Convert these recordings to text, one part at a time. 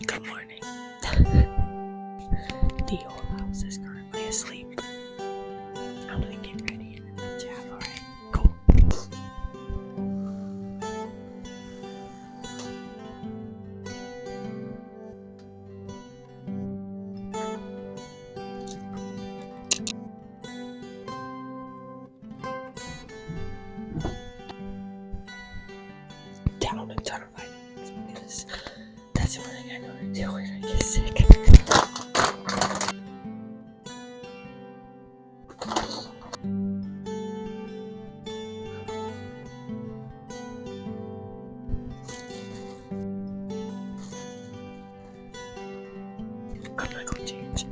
Good morning. The whole house is currently asleep. I'm gonna get ready and then chat, alright? Cool. Down a ton of vitamins because that's the only thing I know to do when I get sick. I'm gonna go change.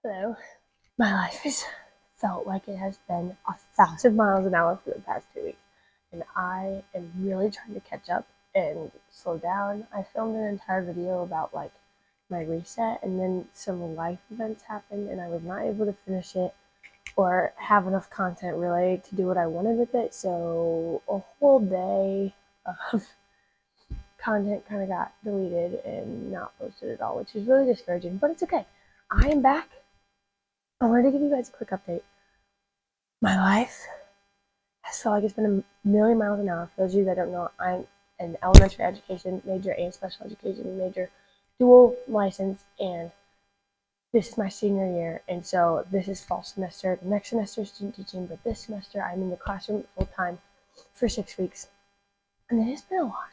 Hello. My life has felt like it has been 1,000 miles an hour for the past 2 weeks, and I am really trying to catch up and slow down. I filmed an entire video about like my reset, and then some life events happened, and I was not able to finish it or have enough content really to do what I wanted with it. So a whole day of content kind of got deleted and not posted at all, which is really discouraging, but it's okay. I am back. I wanted to give you guys a quick update. My life has felt like it's been a million miles an hour. For those of you that don't know, I'm an elementary education major and special education major, dual license, and this is my senior year, and so this is fall semester. The next semester is student teaching, but this semester I'm in the classroom full time for 6 weeks, and it has been a lot.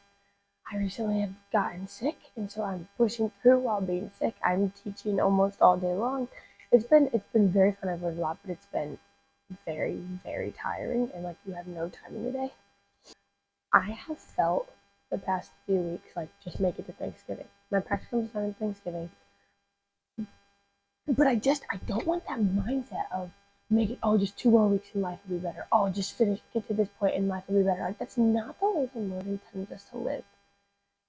I recently have gotten sick, and so I'm pushing through while being sick. I'm teaching almost all day long. It's been very fun. I've learned a lot, but it's been very, very tiring, and like you have no time in the day. I have felt the past few weeks like just make it to Thanksgiving. My practicum is done on Thanksgiving, but I don't want that mindset of make it, oh, just 2 more weeks and life will be better. Oh, just get to this point and life will be better. Like, that's not the way the Lord intends us to live.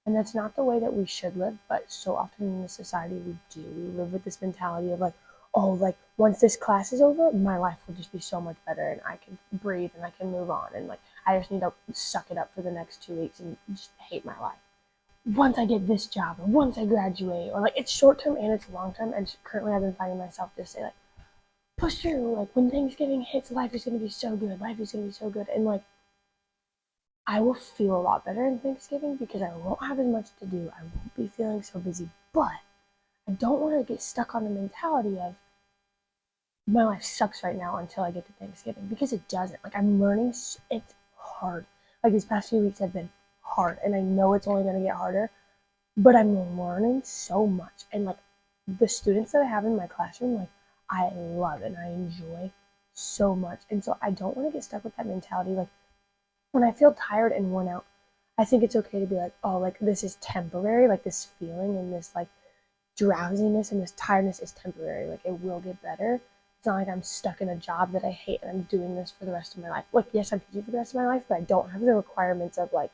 And that's not the way that we should live, but so often in the society we do. We live with this mentality of like, oh, like once this class is over, my life will just be so much better and I can breathe and I can move on. And like, I just need to suck it up for the next 2 weeks and just hate my life. Once I get this job or once I graduate, or like it's short term and it's long term. And currently I've been finding myself just say like, push through. Like when Thanksgiving hits, life is going to be so good. Life is going to be so good. And like, I will feel a lot better in Thanksgiving because I won't have as much to do. I won't be feeling so busy, but I don't want to get stuck on the mentality of my life sucks right now until I get to Thanksgiving, because it doesn't. Like I'm learning, it's hard. Like these past few weeks have been hard, and I know it's only going to get harder, but I'm learning so much. And like the students that I have in my classroom, like I love and I enjoy so much. And so I don't want to get stuck with that mentality. Like when I feel tired and worn out, I think it's okay to be like, oh, like this is temporary, like this feeling and this like drowsiness and this tiredness is temporary. Like it will get better. It's not like I'm stuck in a job that I hate and I'm doing this for the rest of my life. Like, yes, I'm teaching for the rest of my life, but I don't have the requirements of like,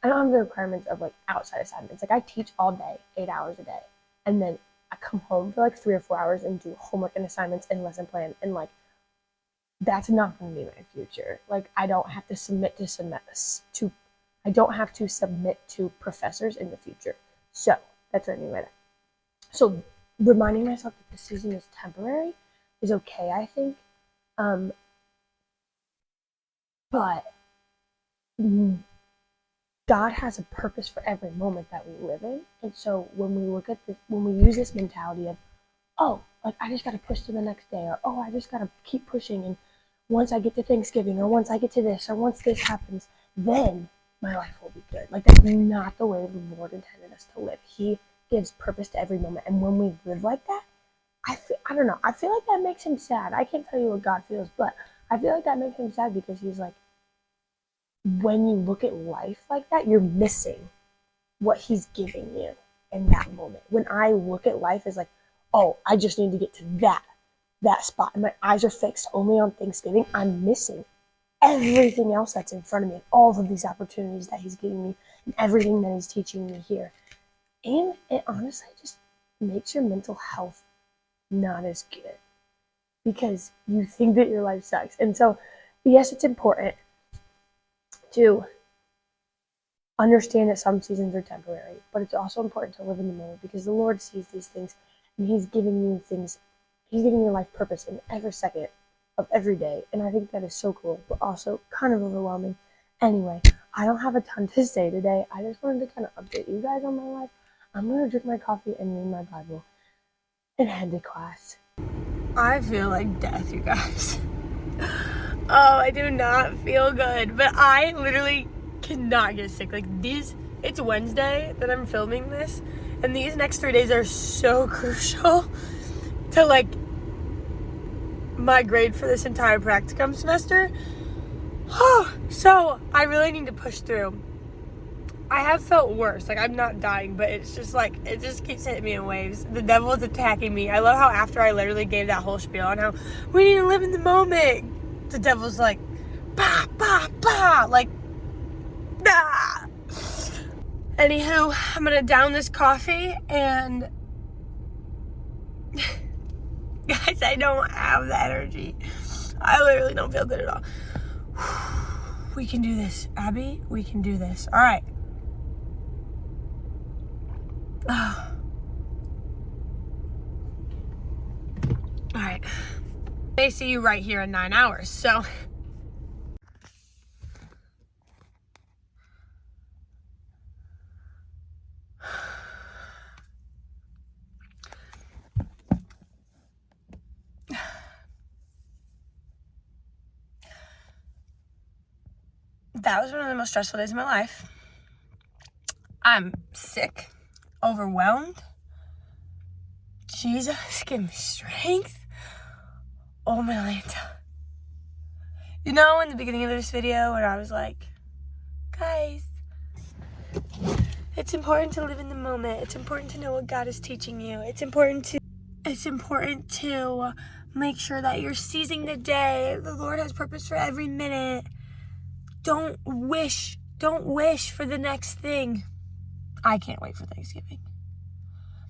outside assignments. Like I teach all day, 8 hours a day. And then I come home for like 3 or 4 hours and do homework and assignments and lesson plan. And like, that's not going to be my future. Like I don't have to I don't have to submit to professors in the future. So that's what I mean by that. So reminding myself that the season is temporary is okay, I think. But God has a purpose for every moment that we live in. And so when we look at this, when we use this mentality of, oh, like I just got to push to the next day, or oh, I just got to keep pushing. And once I get to Thanksgiving, or once I get to this, or once this happens, then my life will be good. Like that's not the way the Lord intended us to live. He gives purpose to every moment. And when we live like that, I don't know. I feel like that makes him sad. I can't tell you what God feels, but I feel like that makes him sad because he's like, when you look at life like that, you're missing what he's giving you in that moment. When I look at life as like, oh, I just need to get to that spot, and my eyes are fixed only on Thanksgiving, I'm missing everything else that's in front of me, and all of these opportunities that he's giving me, and everything that he's teaching me here. And it honestly just makes your mental health not as good because you think that your life sucks. And so, yes, it's important to understand that some seasons are temporary, but it's also important to live in the moment because the Lord sees these things and he's giving you things, he's giving your life purpose in every second of every day. And I think that is so cool, but also kind of overwhelming. Anyway, I don't have a ton to say today. I just wanted to kind of update you guys on my life. I'm going to drink my coffee and read my Bible and head to class. I feel like death, you guys. Oh, I do not feel good, but I literally cannot get sick. Like it's Wednesday that I'm filming this, and these next 3 days are so crucial to like my grade for this entire practicum semester. Oh, so I really need to push through. I have felt worse. Like I'm not dying, but it's just like it just keeps hitting me in waves. The devil is attacking me. I love how after I literally gave that whole spiel on how we need to live in the moment, the devil's like, bah, bah, bah, like, nah. Anywho, I'm gonna down this coffee and guys, I don't have the energy. I literally don't feel good at all. We can do this, Abby. We can do this. All right. All right. They see you right here in 9 hours, so. That was one of the most stressful days of my life. I'm sick, overwhelmed. Jesus, give me strength. Oh my Lanta. You know, in the beginning of this video when I was like, guys, it's important to live in the moment. It's important to know what God is teaching you. It's important to make sure that you're seizing the day. The Lord has purpose for every minute. Don't wish for the next thing. I can't wait for Thanksgiving.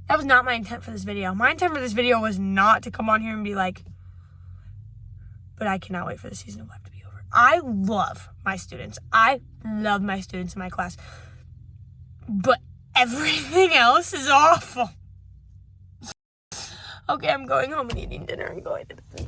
That was not my intent for this video. My intent for this video was not to come on here and be like, but I cannot wait for the season of life to be over. I love my students. I love my students in my class. But everything else is awful. Okay, I'm going home and eating dinner and going to bed.